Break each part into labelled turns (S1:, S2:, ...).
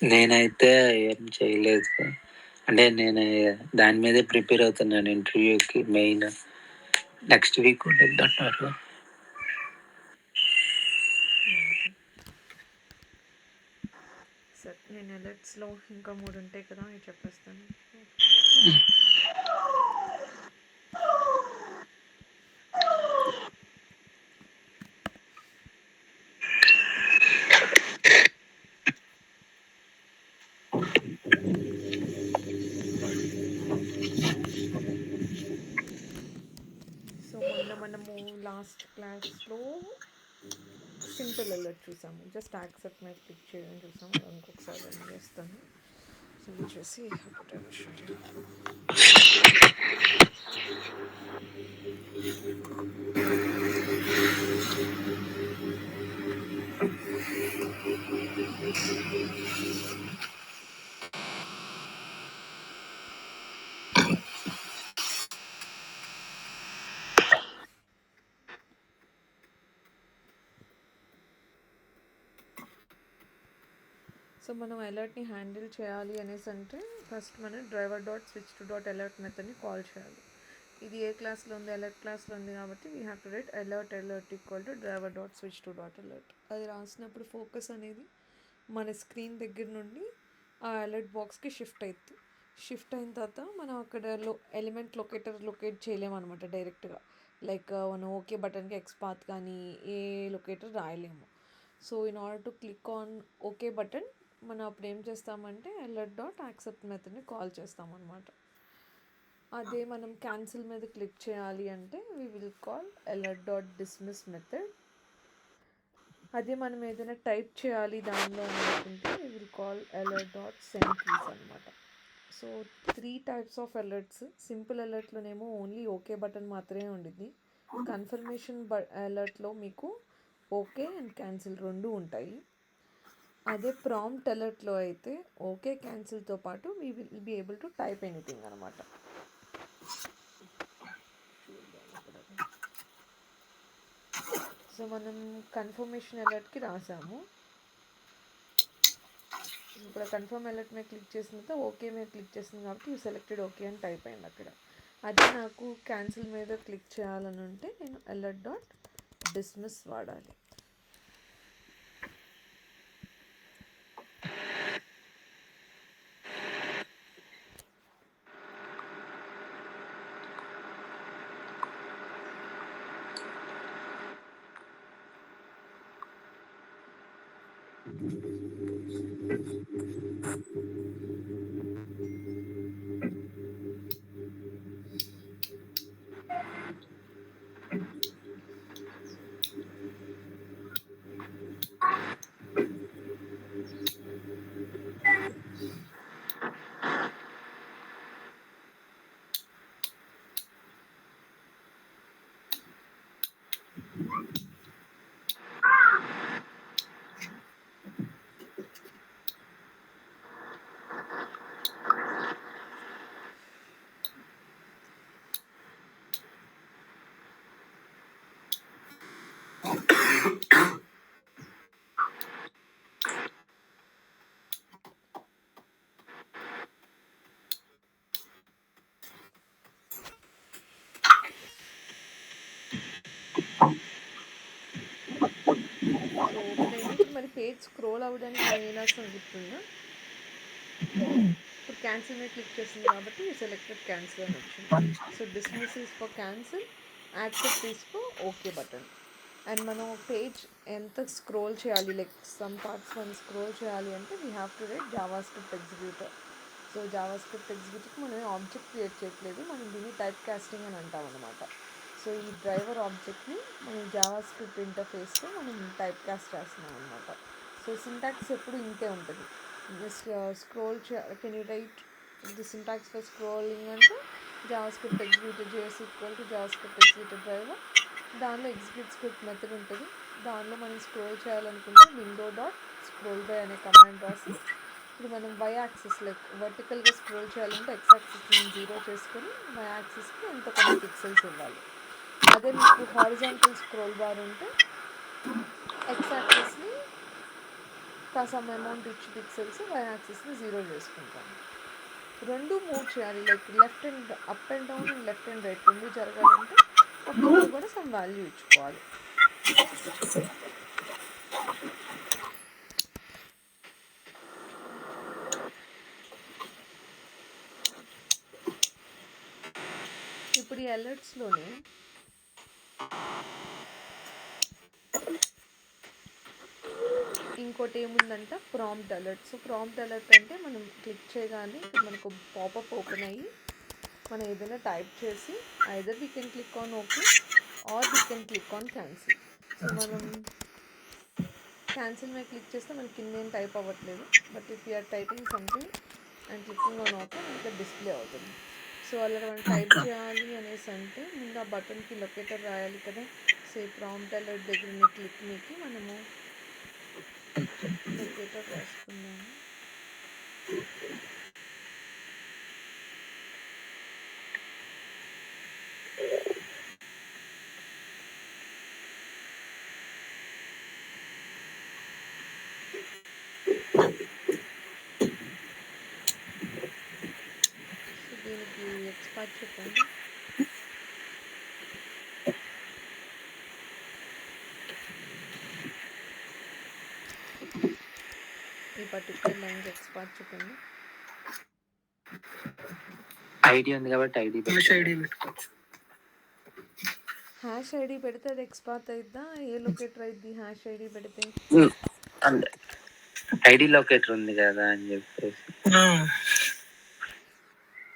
S1: నేనైతే ఏం చేయలేదు. అంటే నేను దాని మీదే ప్రిపేర్ అవుతున్నాను ఇంటర్వ్యూకి. మెయిన్ నెక్స్ట్ వీక్ ఉంటుందంటారు.
S2: సరే, నేను అలర్ట్స్లో ఇంకా 3 ఉంటాయి కదా, అవి చెప్పేస్తాను. సో మొన్న మనము లాస్ట్ క్లాస్లో సింపుల్ అలర్ట్ చూసాము. జస్ట్ యాక్సెప్ట్ మీద క్లిక్ చేయడం చూసాము. ఇంకొకసారి రన్ చేస్తాను. సో వచ్చేసి సో మనం అలర్ట్ని హ్యాండిల్ చేయాలి అనేసి అంటే ఫస్ట్ మనం driver dot switch to dot alert మెథడ్ని కాల్ చేయాలి. ఇది ఏ క్లాస్లో ఉంది? అలర్ట్ క్లాస్లో ఉంది కాబట్టి we have to write alert equal to driver dot switch to dot alert. అది రాసినప్పుడు ఫోకస్ అనేది మన స్క్రీన్ దగ్గర నుండి ఆ అలర్ట్ బాక్స్కి షిఫ్ట్ అవుతుంది. షిఫ్ట్ అయిన తర్వాత మనం అక్కడ ఎలిమెంట్ లొకేట్ చేయలేమన్నమాట డైరెక్ట్గా. లైక్ మనం ఓకే బటన్కి ఎక్స్ పాత్ కానీ ఏ లొకేటర్ రాయలేము. So in order to click on okay button మనం అప్పుడు ఏం చేస్తామంటే అలర్ట్ డాట్ యాక్సెప్ట్ మెథడ్ని కాల్ చేస్తామన్నమాట. అదే మనం క్యాన్సిల్ మీద క్లిక్ చేయాలి అంటే we will call alert dot dismiss method. అదే మనం ఏదైనా టైప్ చేయాలి దానిలో అనుకుంటే we will call alert dot send keys అనమాట. So 3 types of alerts. Simple అలర్ట్లోనేమో ఓన్లీ ఓకే బటన్ మాత్రమే ఉండిద్ది. కన్ఫర్మేషన్ అలర్ట్లో మీకు ఓకే అండ్ క్యాన్సిల్ 2 ఉంటాయి. అదే ప్రాంప్ట్ అలర్ట్లో అయితే ఓకే క్యాన్సిల్తో పాటు we will be able to type anything అనమాట. సో మనం కన్ఫర్మేషన్ అలర్ట్కి రాసాము. ఇప్పుడు కన్ఫర్మ్ అలర్ట్ మీద క్లిక్ చేసిన తర్వాత ఓకే మీద క్లిక్ చేసింది కాబట్టి యూ సెలెక్టెడ్ ఓకే అని టైప్ అయింది అక్కడ. అదే నాకు క్యాన్సిల్ మీద క్లిక్ చేయాలని ఉంటే నేను అలర్ట్ డాట్ డిస్మిస్ వాడాలి. సో ఓపెన్ అయింది. ఇప్పుడు మరి పేజ్ స్క్రోల్ అవ్వడానికి మనం ఏం రాస్తాం గుర్తుందా? ఇప్పుడు క్యాన్సిల్ మీద క్లిక్ చేసింది కాబట్టి యూ సెలెక్టెడ్ క్యాన్సిల్ అని వచ్చింది. So dismiss is for cancel, accept is for okay button. And మనం పేజ్ ఎంత స్క్రోల్ చేయాలి, లైక్ సమ్ పార్ట్స్ మనం స్క్రోల్ చేయాలి అంటే we have to write JavaScript executor. So JavaScript ఎగ్జిక్యూటర్కి మనం ఆబ్జెక్ట్ క్రియేట్ చేయట్లేదు, మనం దీన్ని టైప్ కాస్టింగ్ అని అంటాం అనమాట. సో ఈ డ్రైవర్ ఆబ్జెక్ట్ని మనం జావా స్క్రిప్ట్ ఇంటర్ఫేస్తో మనం టైప్ కాస్ట్ చేస్తున్నాం అనమాట. సో సింటాక్స్ ఎప్పుడు ఇంతే ఉంటుంది. Just scroll can you write the syntax for scrolling అంటే JavaScript executor JS equal to JavaScript executor driver. దానిలో ఎగ్జిక్యూట్ స్క్రిప్ట్ మెథడ్ ఉంటుంది. దానిలో మనం స్క్రోల్ చేయాలనుకుంటే విండో డాట్ స్క్రోల్ బై అనే కమాండ్ రాసి ఇప్పుడు మనం వై యాక్సిస్ లైక్ వర్టికల్గా స్క్రోల్ చేయాలంటే ఎక్స్ యాక్సిస్ని 0 చేసుకొని వై యాక్సిస్కి ఎంత కొన్ని పిక్సెల్స్ ఇవ్వాలి. అదే మీకు హారిజాంటల్ స్క్రోల్ బార్ ఉంటే ఎక్స్ యాక్సిస్ని సమ్ అమౌంట్ ఇచ్చి పిక్సెల్స్ వై యాక్సిస్ని 0 చేసుకుంటాము. రెండు మూవ్ చేయాలి, like left and up and down and left and right రెండు జరగాలంటే పక్కన కూడా సమ్ వాల్యూ ఇచ్చుకోవాలి. ఇప్పుడు ఈ అలర్ట్స్లోనే ఇంకోటి ఏముందంట, prompt alert. So prompt alert అంటే మనం క్లిక్ చేయగానే ఇక్కడ మనకు పాపప్ ఓపెన్ అయ్యి మనం ఏదైనా టైప్ చేసి either we can click on okay or we can click on cancel. So మనం క్యాన్సిల్ మీద క్లిక్ చేస్తే మనకి కింద ఏం టైప్ అవ్వట్లేదు, but if you're typing something and clicking on okay మనకి డిస్ప్లే అవుతుంది. సో అలా మనం టైప్ చేయాలి అనేసి అంటే ముందు ఆ బటన్కి లొకేటర్ రాయాలి కదా. సో ఈ ప్రాంప్ట్ అలర్ట్ దగ్గర క్లిక్ మీకు మనము లొకేటర్ రాసుకున్నాము. సో దీనికి ఎక్స్పర్ట్ చెప్పండి. ఈ పర్టికులర్ లైన్కి ఎక్స్పర్ట్ చెప్పండి.
S1: ఐడి ఉంది కాబట్టి ఐడి పెట్టుకోవచ్చు.
S2: హ్యాష్ ఐడి పెడితే అది ఎక్స్పర్ట్ అయిద్దా, ఏ లొకేటర్ అయిద్ది హ్యాష్ ఐడి పెడితే?
S1: ఐడి లొకేటర్ ఉంది కదా అని చెప్పేసి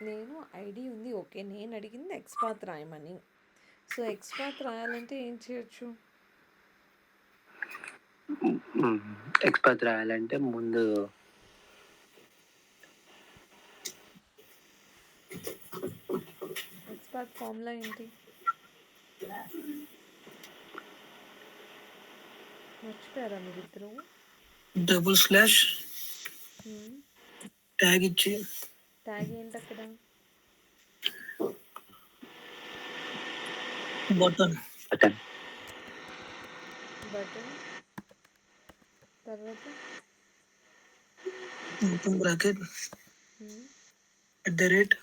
S2: నేను ఐడి ఉంది ఓకే, నేను అడిగింది ఎక్స్పాత్ రాయమని. సో ఎక్స్పాత్ రాయాలంటే ఏం చేయొచ్చు?
S1: ఎక్స్పర్ట్ రాయాలంటే ముందు
S2: ఎక్స్పాత్ ఫార్ములా ఏంటి మర్చిపోయారా మీరిద్దరు?
S3: // ట్యాగ్ ఇచ్చి
S2: ట్యాగ్ ఏంటి అక్కడ?
S3: బటన్
S2: తర్వాత
S3: open bracket @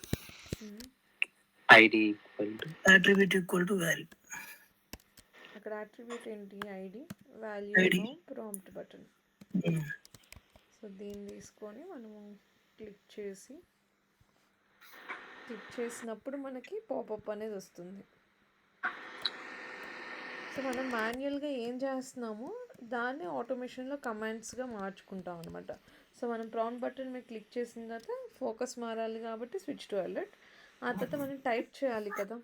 S1: ID
S3: attribute = value.
S2: అక్కడ అట్రిబ్యూట్ ఏంటి? ID, value prompt button. So దీన్ని తీసుకొని మనము క్లిక్ చేసినప్పుడు మనకి పాపప్ అనేది వస్తుంది. సో మనం మాన్యువల్గా ఏం చేస్తున్నామో దాన్ని ఆటోమేషన్లో కమాండ్స్గా మార్చుకుంటాం అనమాట. సో మనం ప్రాంప్ట్ బటన్ మీద క్లిక్ చేసిన తర్వాత ఫోకస్ మారాలి కాబట్టి స్విచ్ టు అలర్ట్. ఆ తర్వాత మనం టైప్ చేయాలి కదా.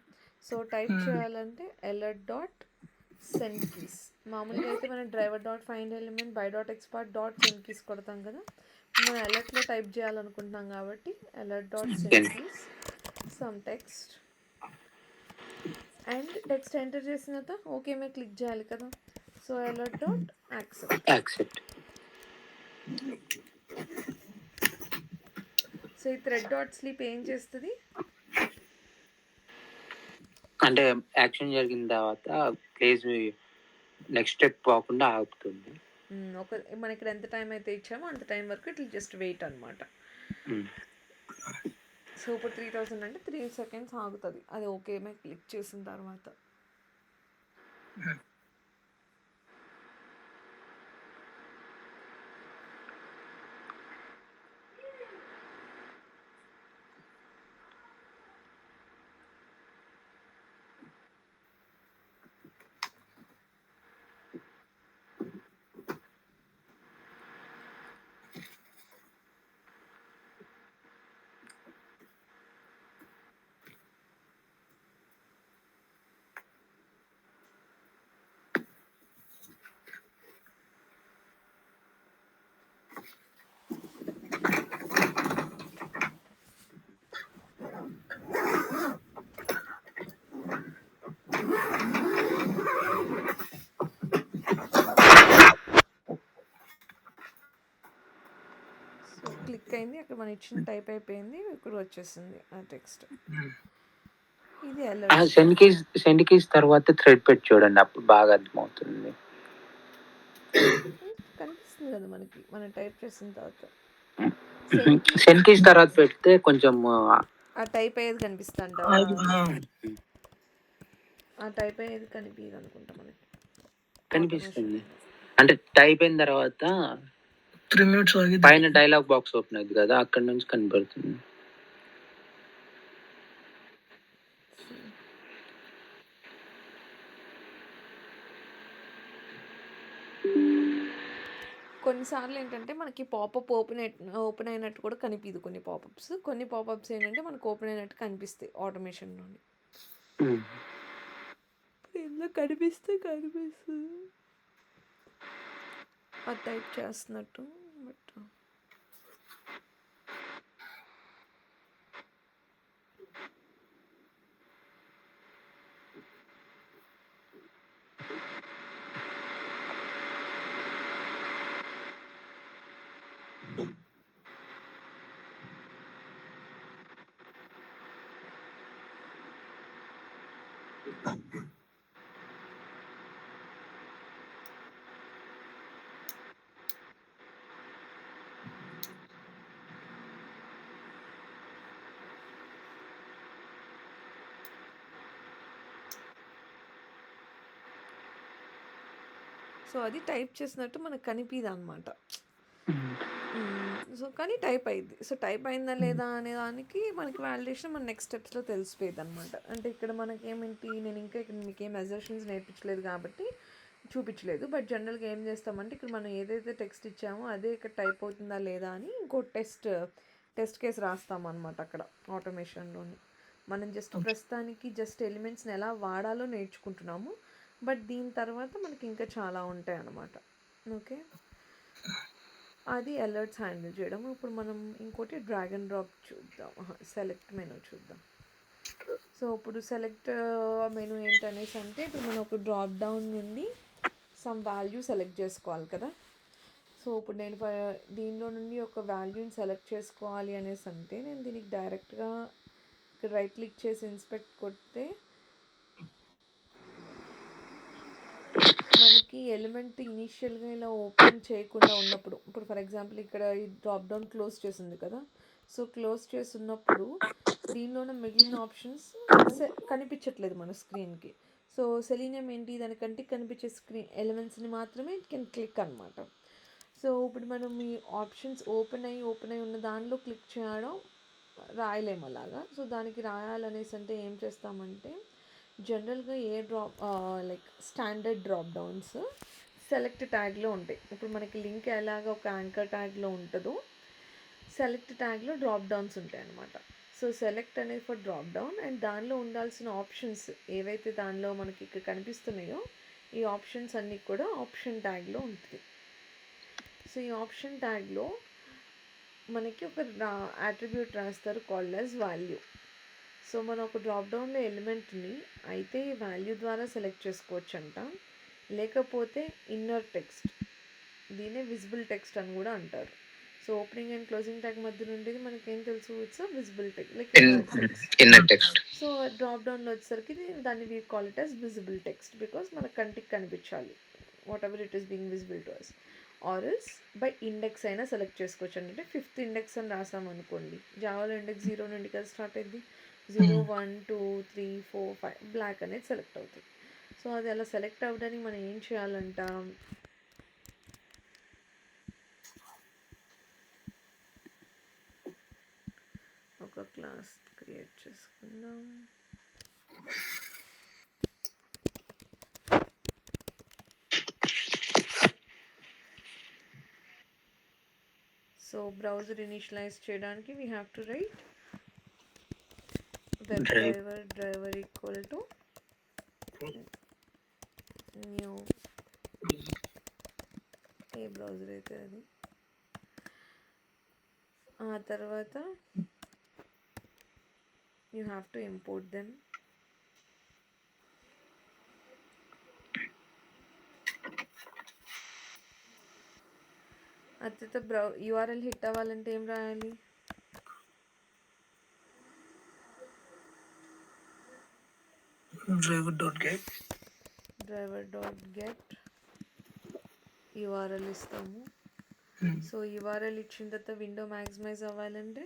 S2: సో టైప్ చేయాలంటే alert.send keys. మామూలుగా అయితే మనం driver.findElement by.expert.send keys కొడతాం కదా. మనం అలర్ట్లో టైప్ చేయాలనుకుంటున్నాం కాబట్టి alert.send keys some text and text enter చేసిన తర్వాత ఓకే మీద క్లిక్ చేయాలి కదా. So alert.accept. సో ఈ thread.sleep ఏం చేస్తుంది
S1: అంటే యాక్షన్ జరిగిన తర్వాత ప్లేస్ నెక్స్ట్ స్టెప్ పోకుండా ఆపుతుంది.
S2: మనం ఇక్కడ ఎంత టైం అయితే ఇచ్చామో అంత టైం వరకు ఇట్లా జస్ట్ వెయిట్ అనమాట. సో ఇప్పుడు 3000 అంటే 3 seconds ఆగుతుంది అది ఓకే మీద క్లిక్ చేసిన తర్వాత. క్లిక్ అయింది, అక్కడ మనం ఇచ్చిన టైప్ అయిపోయింది, ఇక్కడ వచ్చేసింది ఆ టెక్స్ట్. ఇది
S1: సెండ్ కీస్ తర్వాత థ్రెడ్ పెట్టి చూడండి, అప్పుడు బాగా అర్థమవుతుంది.
S2: కనిపిస్తుంది కనిపిస్తుంది కదా మనకి మనం టైప్ చేసిన తర్వాత
S1: సెన్కీస్ తర్వాత పెడితే కొంచెం
S2: ఆ టైప్ అయ్యేది కనిపిస్తుంటావా ఆ టైప్ అయ్యేది కనిపించదు అనుకుంటా మనకి
S1: కనిపిస్తుంది. అంటే టైప్ అయిన తర్వాత
S3: 3 minutes ఆగి
S1: పైన డైలాగ్ బాక్స్ ఓపెన్ అయింది కదా, అక్కడ నుంచి కనబడుతుంది.
S2: కొన్నిసార్లు ఏంటంటే మనకి పాపప్ ఓపెన్ అయినట్టు కూడా కనిపించదు కొన్ని పాపప్స్ ఏంటంటే మనకు ఓపెన్ అయినట్టు కనిపిస్తాయి ఆటోమేషన్లోని. ఎందుకు కనిపిస్తుంది అది టైప్ చేస్తున్నట్టు. బట్ సో అది టైప్ చేసినట్టు మనకు కనిపించదు అనమాట. సో కానీ టైప్ అయింది. సో టైప్ అయిందా లేదా అనే దానికి మనకి వాలిడేషన్ మన నెక్స్ట్ స్టెప్స్లో తెలిసిపోయేది అనమాట. అంటే ఇక్కడ మనకేమేంటి, నేను ఇంకా ఇక్కడ మీకు ఏం అజర్షన్స్ నేర్పించలేదు కాబట్టి చూపించలేదు. బట్ జనరల్గా ఏం చేస్తామంటే ఇక్కడ మనం ఏదైతే టెక్స్ట్ ఇచ్చామో అదే ఇక్కడ టైప్ అవుతుందా లేదా అని ఇంకో టెస్ట్ కేసు రాస్తామన్నమాట అక్కడ ఆటోమేషన్లోని. మనం ప్రస్తుతానికి ఎలిమెంట్స్ని ఎలా వాడాలో నేర్చుకుంటున్నాము. బట్ దీని తర్వాత మనకి ఇంకా చాలా ఉంటాయి అన్నమాట. ఓకే, అది అలర్ట్స్ హ్యాండిల్ చేయడం. ఇప్పుడు మనం ఇంకోటి డ్రాగ్ అండ్ డ్రాప్ చూద్దాం. సెలెక్ట్ మెనూ చూద్దాం. సో ఇప్పుడు సెలెక్ట్ మెనూ ఏంటనేసి అంటే ఇప్పుడు మనం ఒక డ్రాప్ డౌన్ నుండి సమ్ వాల్యూ సెలెక్ట్ చేసుకోవాలి కదా. సో ఇప్పుడు నేను దీనిలో నుండి ఒక వాల్యూని సెలెక్ట్ చేసుకోవాలి అనేసి అంటే నేను దీనికి డైరెక్ట్గా ఇక్కడ రైట్ క్లిక్ చేసి ఇన్స్పెక్ట్ కొడితే మనకి ఎలిమెంట్ ఇనీషియల్గా ఇలా ఓపెన్ చేయకుండా ఉన్నప్పుడు, ఇప్పుడు ఫర్ ఎగ్జాంపుల్ ఇక్కడ ఈ డ్రాప్ డౌన్ క్లోజ్ చేసింది కదా. సో క్లోజ్ చేస్తున్నప్పుడు దీనిలోనే మిగిలిన ఆప్షన్స్ కనిపించట్లేదు మన స్క్రీన్కి. సో సెలీనియం ఏంటి, దానికంటే కనిపించే స్క్రీన్ ఎలిమెంట్స్ని మాత్రమే కెన్ క్లిక్ అనమాట. సో ఇప్పుడు మనం ఈ ఆప్షన్స్ ఓపెన్ అయ్యి ఉన్న దానిలో క్లిక్ చేయడం రాయలేము అలాగా. సో దానికి రాయాలనేసి అంటే ఏం చేస్తామంటే జనరల్గా like standard drop downs select ట్యాగ్లో ఉంటాయి. ఇప్పుడు మనకి లింక్ ఎలాగ ఒక యాంకర్ ట్యాగ్లో ఉంటుందో సెలెక్ట్ ట్యాగ్లో డ్రాప్ డౌన్స్ ఉంటాయి అన్నమాట. సో సెలెక్ట్ అనేది ఫర్ డ్రాప్ డౌన్, అండ్ దానిలో ఉండాల్సిన ఆప్షన్స్ ఏవైతే దానిలో మనకి ఇక్కడ కనిపిస్తున్నాయో ఈ ఆప్షన్స్ అన్నీ కూడా ఆప్షన్ ట్యాగ్లో ఉంటుంది. సో ఈ ఆప్షన్ ట్యాగ్లో మనకి ఒక అట్రిబ్యూట్ రాస్తారు కాల్డ్ యాజ్ వాల్యూ. సో మనం ఒక డ్రాప్ డౌన్లో ఎలిమెంట్ని అయితే ఈ వాల్యూ ద్వారా సెలెక్ట్ చేసుకోవచ్చు అంట, లేకపోతే ఇన్నర్ టెక్స్ట్, దీనే విజిబుల్ టెక్స్ట్ అని కూడా అంటారు. So opening and closing tag మధ్య ఉండేది మనకేం తెలుసు, it's visible text like inner text. So డ్రాప్ డౌన్లో వచ్చేసరికి దాన్ని we call it as visible text because మన కంటికి కనిపించాలి whatever it is being visible to us. ఆర్ఎల్స్ బై ఇండెక్స్ అయినా సెలెక్ట్ చేసుకోవచ్చు. అంటే 5th ఇండెక్స్ అని రాసామనుకోండి, జావాలో ఇండెక్స్ 0 నుండి కదా స్టార్ట్ అయింది, 0 1 2 3 4 5 బ్లాక్ అనేది సెలెక్ట్ అవుతుంది. సో అది అలా సెలెక్ట్ అవ్వడానికి మనం ఏం చేయాలంట, ఒక క్లాస్ క్రియేట్ చేసుకుందాం. సో బ్రౌజర్ ఇనిషియలైజ్ చేయడానికి we have to write web driver equal to new, A browser అయితే అది. ఆ తర్వాత you have to import them. అత్యంత యూఆర్ఎల్ హిట్ అవ్వాలంటే ఏం రాయాలి, driver.get యూఆర్ఎల్ ఇస్తాము. సో యూఆర్ఎల్ ఇచ్చిన తర్వాత విండో మ్యాక్సిమైజ్ అవ్వాలంటే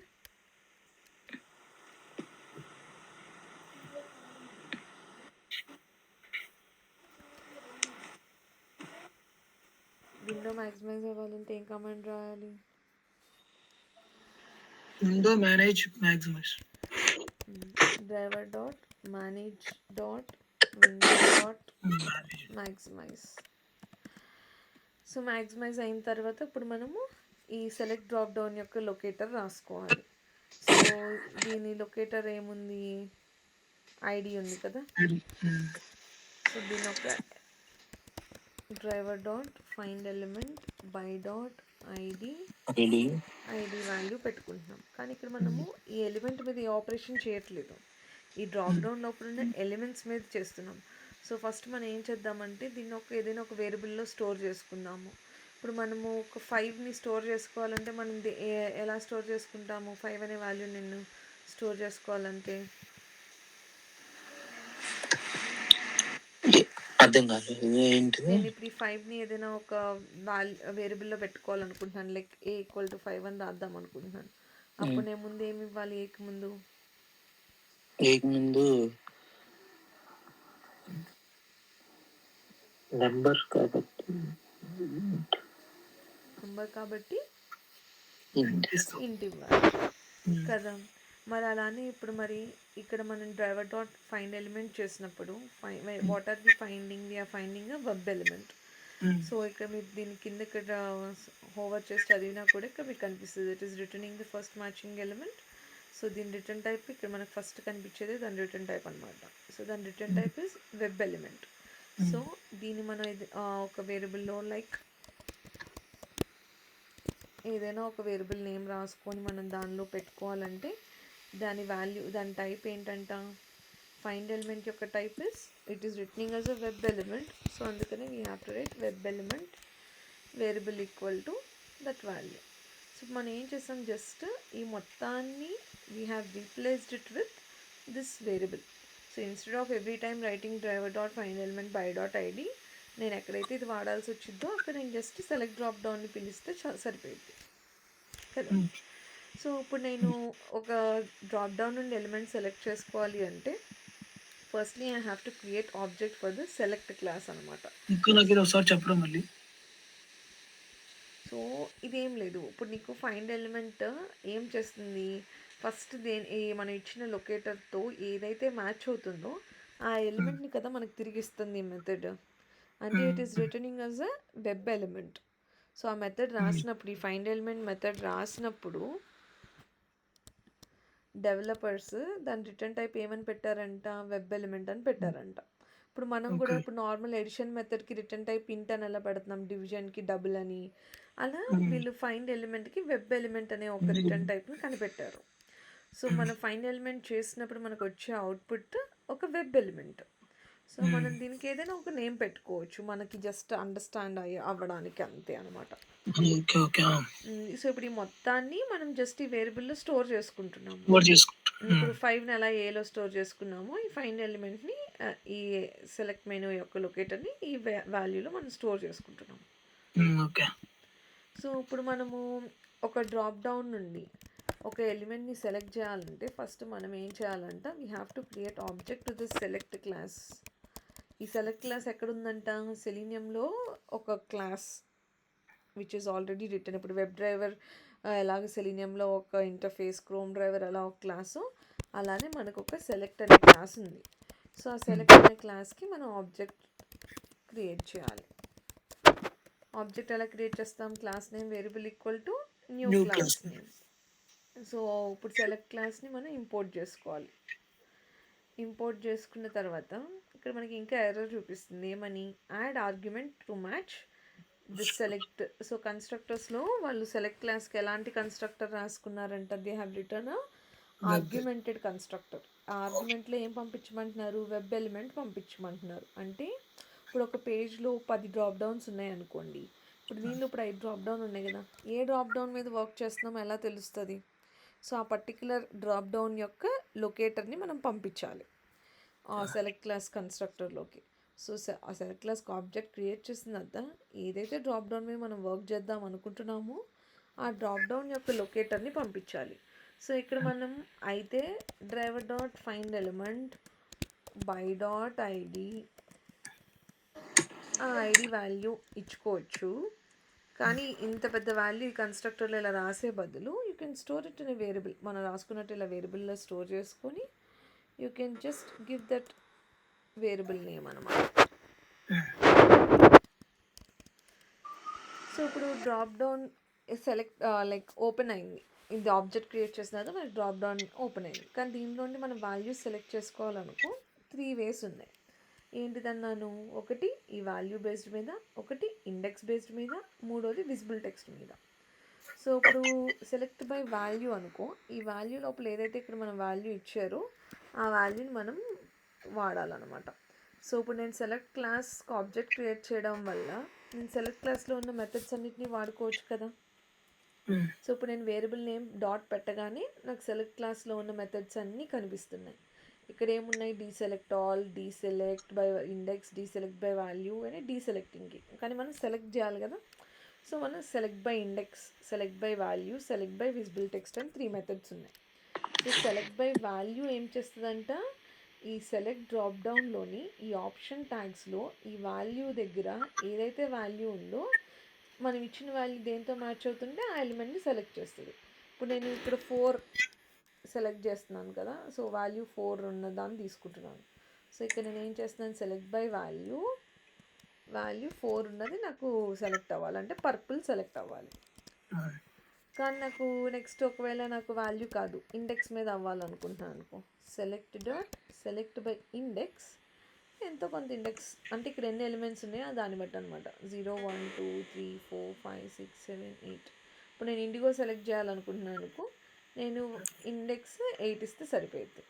S2: ఏం కమాండ్ రాయాలి?
S3: Window manage maximize.
S2: Driver dot manage dot window dot maximize. So maximize అయిన తర్వాత ఇప్పుడు మనము ఈ సెలెక్ట్ డ్రాప్ డౌన్ యొక్క లొకేటర్ రాసుకోవాలి. సో దీని లొకేటర్ ఏముంది? ఐడి ఉంది కదా. సో దీని ఒక driver dot find element by dot ID value పెట్టుకుంటున్నాం. కానీ ఇక్కడ మనము ఈ ఎలిమెంట్ మీద ఈ ఆపరేషన్ చేయట్లేదు, ఈ డ్రాప్ డౌన్ లోపల ఉన్న ఎలిమెంట్స్ మీద చేస్తున్నాం. సో ఫస్ట్ మనం ఏం చేద్దామంటే దీన్ని ఏదైనా ఒక వేరియబుల్లో స్టోర్ చేసుకుందాము. ఇప్పుడు మనము ఒక 5ని స్టోర్ చేసుకోవాలంటే మనం ఎలా స్టోర్ చేసుకుంటాము? 5 అనే వాల్యూ నేను స్టోర్ చేసుకోవాలంటే
S1: అర్థం కాలేదు ఏంటిది.
S2: నేను ఇప్పుడు ఈ 5ని ఏదైనా ఒక వేరియబుల్లో పెట్టుకోవాలనుకుంటున్నాను. లైక్ a = 5 అని రాద్దాం అనుకుంటున్నాను. అప్పుడు నేను ముందు ఏమి ఇవ్వాలి? ఏకి ముందు
S1: నెంబర్
S2: కాబట్టి ఇంటి ఇవ్వాలి కదా. మరి అలానే ఇప్పుడు మరి ఇక్కడ మనం డ్రైవర్ డాట్ ఫైండ్ ఎలిమెంట్ చేసినప్పుడు what are we finding web element. So ఇక్కడ మీరు దీని కింద ఇక్కడ హోవర్ చేసి చదివినా కూడా ఇక్కడ మీకు కనిపిస్తుంది it is returning the first matching element. So దీని రిటర్న్ టైప్ ఇక్కడ మనకు ఫస్ట్ కనిపించేది దాని రిటర్న్ టైప్ అనమాట. సో దాని return type is web element. So దీన్ని మనం ఒక వేరియబుల్లో లైక్ ఏదైనా ఒక వేరియబుల్ నేమ్ రాసుకొని మనం దానిలో పెట్టుకోవాలంటే దాని టైప్ ఏంటంట? ఫైండ్ ఎలిమెంట్ యొక్క type is it is returning as a web element. So అందుకని we have to write web element variable equal to that value. So మనం ఏం చేస్తాం? జస్ట్ ఈ మొత్తాన్ని we have replaced it with this variable. So instead of every time writing driver dot find element by dot ID, నేను ఎక్కడైతే ఇది వాడాల్సి వచ్చిందో అక్కడ నేను జస్ట్ సెలెక్ట్ డ్రాప్ డౌన్ని పిలిస్తే సరిపోయింది కదా. సో ఇప్పుడు నేను ఒక డ్రాప్ డౌన్ నుండి ఎలిమెంట్ సెలెక్ట్ చేసుకోవాలి అంటే firstly I have to create object for the select class అనమాట.
S3: చెప్పడం మళ్ళీ.
S2: సో ఇదేం లేదు, ఇప్పుడు నీకు ఫైండ్ ఎలిమెంట్ ఏం చేస్తుంది? ఫస్ట్ మనం ఇచ్చిన లొకేటర్తో ఏదైతే మ్యాచ్ అవుతుందో ఆ ఎలిమెంట్ని కదా మనకు తిరిగిస్తుంది ఈ మెథడ్. అంటే it is returning as a web element. So ఆ మెథడ్ రాసినప్పుడు, ఈ ఫైండ్ ఎలిమెంట్ మెథడ్ రాసినప్పుడు డెవలపర్స్ దాని రిటర్న్ టైప్ ఏమని పెట్టారంట? వెబ్ ఎలిమెంట్ అని పెట్టారంట. ఇప్పుడు మనం కూడా ఇప్పుడు నార్మల్ ఎడిషన్ మెథడ్కి రిటర్న్ టైప్ ఇంట్ అని ఎలా పెడుతున్నాం, డివిజన్కి డబుల్ అని, అలా వీళ్ళు ఫైండ్ ఎలిమెంట్కి వెబ్ ఎలిమెంట్ అనే ఒక రిటర్న్ టైప్ని కనిపెట్టారు. సో మనం ఫైండ్ ఎలిమెంట్ చేసినప్పుడు మనకు వచ్చే అవుట్పుట్ ఒక వెబ్ ఎలిమెంట్. సో మనం దీనికి ఏదైనా ఒక నేమ్ పెట్టుకోవచ్చు, మనకి జస్ట్ అండర్స్టాండ్ అవ్వడానికి అంతే అనమాట. సో ఇప్పుడు ఈ మొత్తాన్ని మనం జస్ట్ ఈ వేరియబుల్లో స్టోర్ చేసుకుంటున్నాము. ఇప్పుడు 5ని ఎలా ఏలో స్టోర్ చేసుకున్నామో ఈ ఫైండ్ ఎలిమెంట్ని ఈ సెలెక్ట్ మెనూ యొక్క లొకేటర్ని ఈ వాల్యూలో మనం స్టోర్ చేసుకుంటున్నాము. సో ఇప్పుడు మనము ఒక డ్రాప్ డౌన్ నుండి ఒక ఎలిమెంట్ని సెలెక్ట్ చేయాలంటే ఫస్ట్ మనం ఏం చేయాలంటే we have to create object to this select class. ఈ సెలెక్ట్ క్లాస్ ఎక్కడుందంట? సెలీనియంలో ఒక class which is already return. ఇప్పుడు వెబ్ డ్రైవర్ ఎలాగ సెలీనియంలో ఒక ఇంటర్ఫేస్, క్రోమ్ డ్రైవర్ అలా ఒక క్లాసు, అలానే మనకు ఒక సెలెక్ట్ అనే క్లాస్ ఉంది. సో ఆ సెలెక్ట్ అనే క్లాస్కి మనం ఆబ్జెక్ట్ క్రియేట్ చేయాలి. ఆబ్జెక్ట్ ఎలా క్రియేట్ చేస్తాం? Class name variable equal to new class name. So ఇప్పుడు సెలెక్ట్ క్లాస్ని మనం ఇంపోర్ట్ చేసుకోవాలి. ఇంపోర్ట్ చేసుకున్న తర్వాత ఇక్కడ మనకి ఇంకా ఎర్రర్ చూపిస్తుంది, ఏమని? Add argument to match this select. So కన్స్ట్రక్టర్స్లో వాళ్ళు సెలెక్ట్ క్లాస్కి ఎలాంటి కన్స్ట్రక్టర్ రాసుకున్నారంట? They have return argumented constructor. ఆ ఆర్గ్యుమెంట్లో ఏం పంపించమంటున్నారు? Web element పంపించమంటున్నారు. అంటే ఇప్పుడు ఒక పేజ్లో 10 డ్రాప్ డౌన్స్ ఉన్నాయి అనుకోండి. ఇప్పుడు దీనిలో ఇప్పుడు 5 డ్రాప్ డౌన్ ఉన్నాయి కదా, ఏ డ్రాప్ డౌన్ మీద వర్క్ చేస్తున్నామో ఎలా తెలుస్తుంది? సో ఆ పర్టిక్యులర్ డ్రాప్ డౌన్ యొక్క లొకేటర్ని మనం పంపించాలి ఆ సెలెక్ట్ క్లాస్ కన్స్ట్రక్టర్లోకి. సో ఆ సెలెక్ట్ క్లాస్కి ఆబ్జెక్ట్ క్రియేట్ చేసిన తర్వాత ఏదైతే డ్రాప్ డౌన్ మీద మనం వర్క్ చేద్దాం అనుకుంటున్నామో ఆ డ్రాప్ డౌన్ యొక్క లొకేటర్ని పంపించాలి. సో ఇక్కడ మనం అయితే driver dot find element by dot ID, ఆ ఐడి వాల్యూ ఇచ్చుకోవచ్చు. కానీ ఇంత పెద్ద వాల్యూ ఈ కన్స్ట్రక్టర్లో ఇలా రాసే బదులు you can store it in variable. మనం రాసుకున్నట్టు ఇలా వేరియబుల్లో స్టోర్ చేసుకొని you can just give that variable name అనమాట. సో ఇప్పుడు drop down select like open అయింది. ఇది ఆబ్జెక్ట్ క్రియేట్ చేసిన తర్వాత మనకి డ్రాప్ డౌన్ ఓపెన్ అయింది. కానీ దీనిలో మనం వాల్యూస్ సెలెక్ట్ చేసుకోవాలనుకో 3 వేస్ ఉన్నాయి. ఏంటిదన్నాను, ఒకటి ఈ వాల్యూ బేస్డ్ మీద, ఒకటి ఇండెక్స్ బేస్డ్ మీద, మూడోది విజిబుల్ టెక్స్ట్ మీద. సో ఇప్పుడు సెలెక్ట్ బై వాల్యూ అనుకో, ఈ వాల్యూ లోపల ఏదైతే ఇక్కడ మనం వాల్యూ ఇచ్చారో ఆ వాల్యూని మనం వాడాలన్నమాట. సో ఇప్పుడు నేను సెలెక్ట్ క్లాస్కి ఆబ్జెక్ట్ క్రియేట్ చేయడం వల్ల నేను సెలెక్ట్ క్లాస్లో ఉన్న మెథడ్స్ అన్నిటిని వాడుకోవచ్చు కదా. సో ఇప్పుడు నేను వేరియబుల్ నేమ్ డాట్ పెట్టగానే నాకు సెలెక్ట్ క్లాస్లో ఉన్న మెథడ్స్ అన్నీ కనిపిస్తున్నాయి. ఇక్కడ ఏమున్నాయి, deselect all, deselect by index, deselect by value అని డీసెలెక్టింగ్కి. కానీ మనం సెలెక్ట్ చేయాలి కదా. సో మనం select by index, select by value, select by visible text అని 3 మెథడ్స్ ఉన్నాయి. సో సెలెక్ట్ బై వాల్యూ ఏం చేస్తుందంట, ఈ సెలెక్ట్ డ్రాప్ డౌన్లోని ఈ ఆప్షన్ ట్యాగ్స్లో ఈ వాల్యూ దగ్గర ఏదైతే వాల్యూ ఉందో మనం ఇచ్చిన వాల్యూ దేంతో మ్యాచ్ అవుతుంటే ఆ ఎలిమెంట్ని సెలెక్ట్ చేస్తుంది. ఇప్పుడు నేను ఇక్కడ 4 సెలెక్ట్ చేస్తున్నాను కదా. సో వాల్యూ 4 ఉన్న దాన్ని తీసుకుంటున్నాను. సో ఇక్కడ నేను ఏం చేస్తున్నాను, సెలెక్ట్ బై వాల్యూ 4 ఉన్నది నాకు సెలెక్ట్ అవ్వాలి, అంటే పర్పుల్ సెలెక్ట్ అవ్వాలి. కానీ నాకు నెక్స్ట్ ఒకవేళ నాకు వాల్యూ కాదు ఇండెక్స్ మీద అవ్వాలనుకుంటున్నాను అనుకో, సెలెక్ట్ బై ఇండెక్స్, ఎంతో కొంత ఇండెక్స్ అంటే ఇక్కడ ఎన్ని ఎలిమెంట్స్ ఉన్నాయో దాన్ని బట్టి అనమాట. 0 1 2 3 4 5 6 7 8. ఇప్పుడు నేను ఇండిగో సెలెక్ట్ చేయాలనుకుంటున్నాను అనుకో, నేను ఇండెక్స్ 8 ఇస్తే సరిపోతుంది.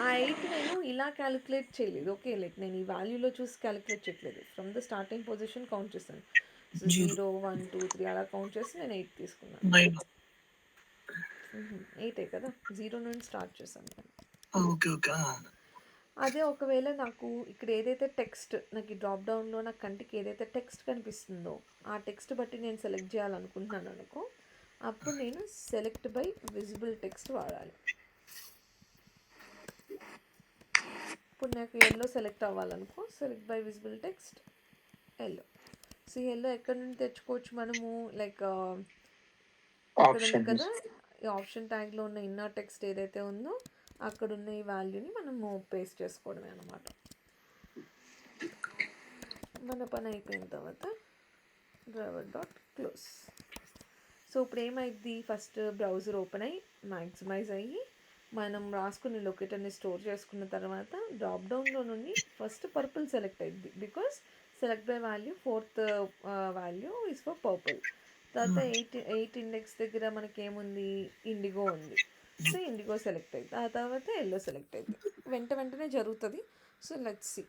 S2: ఆ 8 నేను ఇలా క్యాలిక్యులేట్ చేయలేదు. ఓకే, లైక్ నేను ఈ వాల్యూలో చూసి క్యాలిక్యులేట్ చేయట్లేదు, from the starting position count చేస్తాను. సో 0 1 2 3 అలా కౌంట్ చేసి నేను 8 తీసుకున్నాను. 8 కదా, 0 నుండి స్టార్ట్ చేశాను. అదే ఒకవేళ నాకు ఇక్కడ ఏదైతే టెక్స్ట్ నాకు ఈ డ్రాప్ డౌన్లో నా కంటికి ఏదైతే టెక్స్ట్ కనిపిస్తుందో ఆ టెక్స్ట్ బట్టి నేను సెలెక్ట్ చేయాలనుకుంటున్నాను అనుకో, అప్పుడు నేను సెలెక్ట్ బై విజిబుల్ టెక్స్ట్ వాడాలి. ఇప్పుడు నాకు ఎల్లో సెలెక్ట్ అవ్వాలనుకో, select by visible text yellow. So yellow ఎక్కడి నుండి తెచ్చుకోవచ్చు మనము, లైక్ ఇక్కడ ఉంది కదా ఈ ఆప్షన్ ట్యాగ్లో ఉన్న ఇన్నర్ టెక్స్ట్ ఏదైతే ఉందో అక్కడ ఉన్న ఈ వాల్యూని మనము పేస్ట్ చేసుకోవడమే అనమాట. మన పని అయిపోయిన తర్వాత డ్రైవర్ డాట్ క్లోజ్. సో ఇప్పుడు ఏమైంది, ఫస్ట్ బ్రౌజర్ ఓపెన్ అయ్యి మ్యాక్సిమైజ్ అయ్యి మనం రాసుకున్న లొకేటర్ని స్టోర్ చేసుకున్న తర్వాత డ్రాప్ డౌన్లో నుండి ఫస్ట్ పర్పుల్ సెలెక్ట్ అయింది, because select by value 4th value is for purple. తర్వాత 8 ఇండెక్స్ దగ్గర మనకి ఏముంది, ఇండిగో ఉంది. సో ఇండిగో సెలెక్ట్ అవుతుంది, ఆ తర్వాత ఎల్లో సెలెక్ట్ అవుతుంది, వెంటనే జరుగుతుంది. So let's see.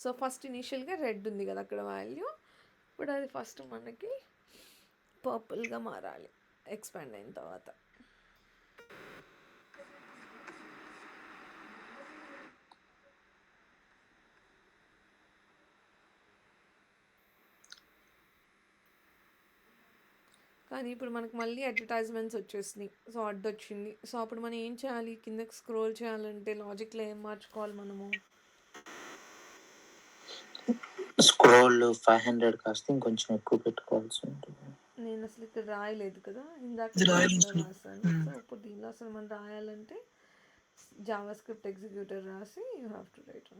S2: So first ఇనీషియల్గా రెడ్ ఉంది కదా అక్కడ వాల్యూ, ఇప్పుడు అది ఫస్ట్ మనకి పర్పుల్గా మారాలి ఎక్స్పాండ్ అయిన తర్వాత. కానీ ఇప్పుడు మనకు మళ్ళీ అడ్వర్టైజ్మెంట్స్ వచ్చేసినాయి, సో అడ్డొచ్చింది. సో అప్పుడు మనం ఏం చేయాలి, కిందకి స్క్రోల్ చేయాలంటే లాజిక్లో ఏం మార్చుకోవాలి మనము,
S1: స్క్రోల్ 500 కాస్త ఇంకొంచెం ఎక్కువ పెట్టుకోవాల్సి ఉంటుంది.
S2: నేను అసలు ఇక్కడ రాయలేదు కదా, ఇందాక రాసాను. సో ఇప్పుడు దీనిలో అసలు మనం రాయాలంటే జావా స్క్రిప్ట్ ఎగ్జిక్యూటర్ రాసి యూ హ్యావ్ టు రైట్.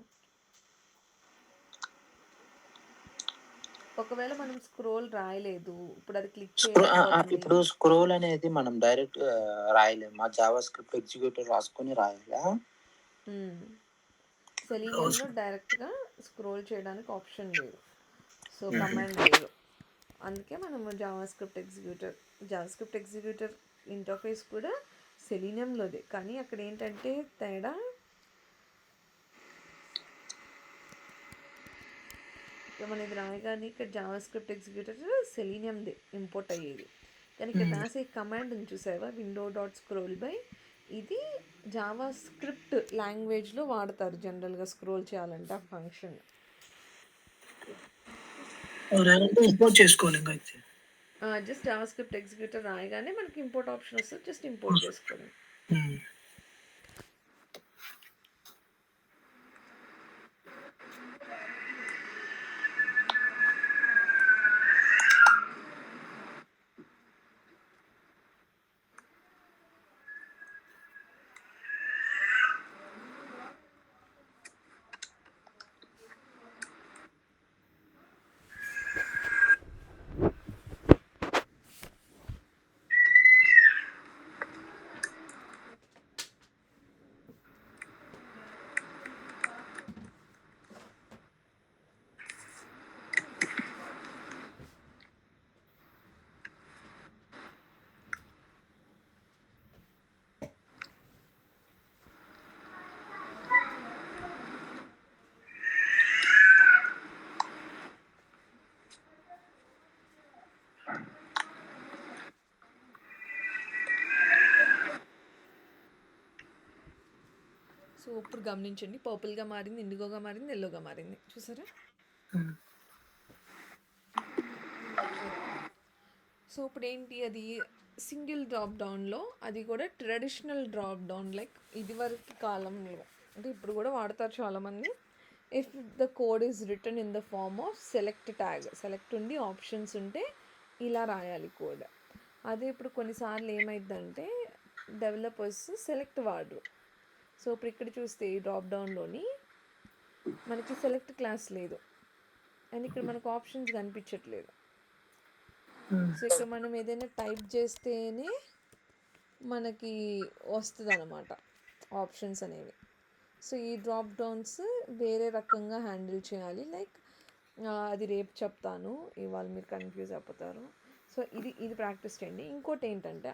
S2: ఒకవేళ మనం స్క్రోల్ రాయలేదు, ఇప్పుడు అది క్లిక్ చేయాలి.
S1: ఇప్పుడు స్క్రోల్ అనేది మనం డైరెక్ట్ రాయలేము, మా జావా స్క్రిప్ట్ ఎగ్జిక్యూటర్ రాసుకొని రాయాలా.
S2: సెలీనియంలో డైరెక్ట్గా స్క్రోల్ చేయడానికి ఆప్షన్ లేదు, సో కమాండ్ లేదు. అందుకే మనం జావా స్క్రిప్ట్ ఎగ్జిక్యూటర్ ఇంటర్ఫేస్ కూడా సెలీనియంలోదే, కానీ అక్కడ ఏంటంటే తేడా, ఇక్కడ మన ఇది రాయగానే ఇక్కడ జావా స్క్రిప్ట్ ఎగ్జిక్యూటర్ సెలీనియందే ఇంపోర్ట్ అయ్యేది. కానీ ఇక్కడ రాసే కమాండ్ ఉంది చూసావా, విండో డాట్ స్క్రోల్ బై, ఇది జావా స్క్రిప్ట్ లాంగ్వేజ్లో వాడతారు జనరల్గా స్క్రోల్ చేయాలంటే ఆ ఫంక్షన్.
S3: ఇంపోర్ట్ చేసుకోవాలి ఇంకా అయితే.
S2: జస్ట్ జావా స్క్రిప్ట్ ఎగ్జిక్యూటర్ రాయగానే మనకి ఇంపోర్ట్ ఆప్షన్ వస్తుంది, జస్ట్ ఇంపోర్ట్ చేసుకోండి. సో ఇప్పుడు గమనించండి, పర్పుల్గా మారింది, ఇండిగోగా మారింది, ఎల్లోగా మారింది, చూసారా? సో ఇప్పుడు ఏంటి, అది సింగిల్ డ్రాప్ డౌన్లో, అది కూడా ట్రెడిషనల్ డ్రాప్ డౌన్, లైక్ ఇదివరకు కాలంలో, అంటే ఇప్పుడు కూడా వాడతారు చాలామంది. If the code is return in the form of select tag, select ఉండి ఆప్షన్స్ ఉంటే ఇలా రాయాలి కోడ్. అదే ఇప్పుడు కొన్నిసార్లు ఏమైందంటే డెవలపర్స్ సెలెక్ట్ వాడరు. సో ఇప్పుడు ఇక్కడ చూస్తే ఈ డ్రాప్ డౌన్లోని మనకి సెలెక్ట్ క్లాస్ లేదు, అండ్ ఇక్కడ మనకు ఆప్షన్స్ కనిపించట్లేదు. సో ఇక్కడ మనం ఏదైనా టైప్ చేస్తేనే మనకి వస్తుంది అన్నమాట ఆప్షన్స్ అనేవి. సో ఈ డ్రాప్ డౌన్స్ వేరే రకంగా హ్యాండిల్ చేయాలి, లైక్ అది రేపు చెప్తాను, ఇవాళ మీరు కన్ఫ్యూజ్ అయిపోతారు. సో ఇది ప్రాక్టీస్ చేయండి. ఇంకోటి ఏంటంటే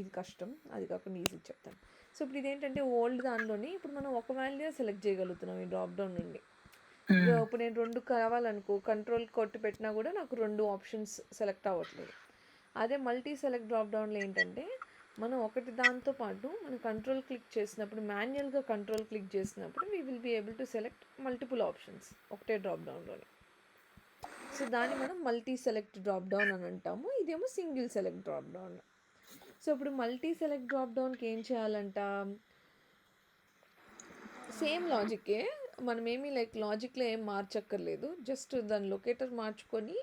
S2: ఇది కష్టం, అది కాకుండా ఈజీ చెప్తాను. సో ఇప్పుడు ఇదేంటంటే ఓల్డ్ దానిలోని ఇప్పుడు మనం ఒక వాల్యూ సెలెక్ట్ చేయగలుగుతున్నాం ఈ డ్రాప్ డౌన్ నుండి. ఇప్పుడు నేను 2 కావాలనుకో, కంట్రోల్ కొట్టి పెట్టినా కూడా నాకు 2 ఆప్షన్స్ సెలెక్ట్ అవ్వట్లేదు. అదే మల్టీ సెలెక్ట్ డ్రాప్ డౌన్లో ఏంటంటే మనం ఒకటి దాంతో పాటు మనం కంట్రోల్ క్లిక్ చేసినప్పుడు, మాన్యువల్గా కంట్రోల్ క్లిక్ చేసినప్పుడు we will be able to select multiple options ఒకటే డ్రాప్ డౌన్లోనే. సో దాన్ని మనం మల్టీ సెలెక్ట్ డ్రాప్ డౌన్ అని అంటాము, ఇదేమో single select drop down. So ఇప్పుడు మల్టీ సెలెక్ట్ డ్రాప్ డౌన్కి ఏం చేయాలంట, సేమ్ లాజిక్కే, మనమేమి లైక్ లాజిక్లో ఏం మార్చక్కర్లేదు, జస్ట్ దాని లొకేటర్ మార్చుకొని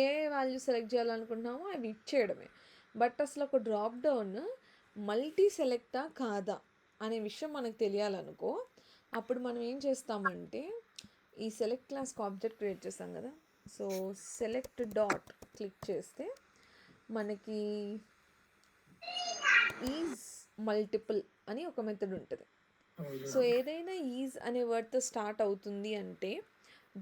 S2: ఏ వాల్యూ సెలెక్ట్ చేయాలనుకుంటున్నామో అవి ఇచ్చేయడమే. బట్ అసలు ఒక డ్రాప్ డౌన్ మల్టీ సెలెక్టా కాదా అనే విషయం మనకు తెలియాలనుకో, అప్పుడు మనం ఏం చేస్తామంటే ఈ సెలెక్ట్ క్లాస్కి ఆబ్జెక్ట్ క్రియేట్ చేస్తాం కదా, సో సెలెక్ట్ డాట్ క్లిక్ చేస్తే మనకి ఈజ్ మల్టిపుల్ అని ఒక మెథడ్ ఉంటుంది. సో ఏదైనా ఈజ్ అనే వర్డ్తో స్టార్ట్ అవుతుంది అంటే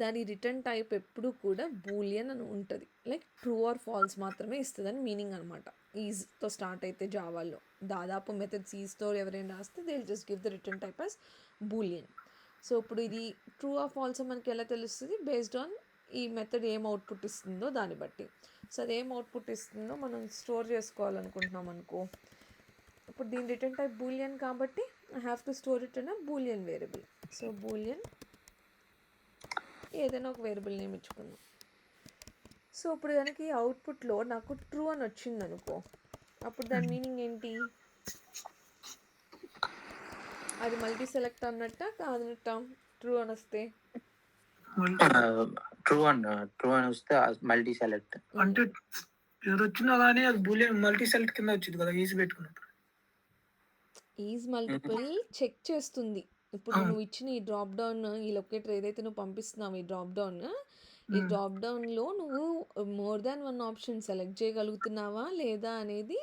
S2: దాని రిటర్న్ టైప్ ఎప్పుడు కూడా బూలియన్ అని ఉంటుంది, లైక్ ట్రూ ఆర్ ఫాల్స్ మాత్రమే ఇస్తుందని మీనింగ్ అనమాట. ఈజ్తో స్టార్ట్ అయితే జావాలో దాదాపు మెథడ్స్ ఈజ్తో ఎవరైనా రాస్తే they will just give the return type as Boolean. So ఇప్పుడు ఇది ట్రూ ఆర్ ఫాల్స్ మనకి ఎలా తెలుస్తుంది, బేస్డ్ ఆన్ ఈ మెథడ్ ఏం అవుట్పుట్ ఇస్తుందో దాన్ని బట్టి. సో అది ఏం అవుట్పుట్ ఇస్తుందో మనం స్టోర్ చేసుకోవాలనుకుంటున్నాం అనుకో, ఇప్పుడు దీని రిటర్న్ టైప్ బూలియన్ కాబట్టి I have to store it in a Boolean variable. So Boolean ఏదైనా ఒక వేరియబుల్ నేమ్ ఇచ్చుకుందాం. సో ఇప్పుడు కనుక ఈ అవుట్పుట్లో నాకు ట్రూ అని వచ్చింది అనుకో, అప్పుడు దాని మీనింగ్ ఏంటి, అది మల్టీ సెలెక్ట్ అన్నట్ట కాదనట్ట, ట్రూ అని వస్తే
S1: ట్రూ అని వస్తే మల్టీ సెలెక్ట్
S3: అంటే ఏది వచ్చినా కానీ అది బూలియన్ మల్టీ సెలెక్ట్ కింద వచ్చింది కదా ఈజీ పెట్టుకున్నప్పుడు.
S2: ఈజ్ మల్టిపుల్ చెక్ చేస్తుంది. ఇప్పుడు నువ్వు ఇచ్చిన ఈ డ్రాప్ డౌన్, ఈ లొకేటర్ ఏదైతే నువ్వు పంపిస్తున్నావు ఈ డ్రాప్ డౌన్లో నువ్వు మోర్ దాన్ 1 ఆప్షన్ సెలెక్ట్ చేయగలుగుతున్నావా లేదా అనేది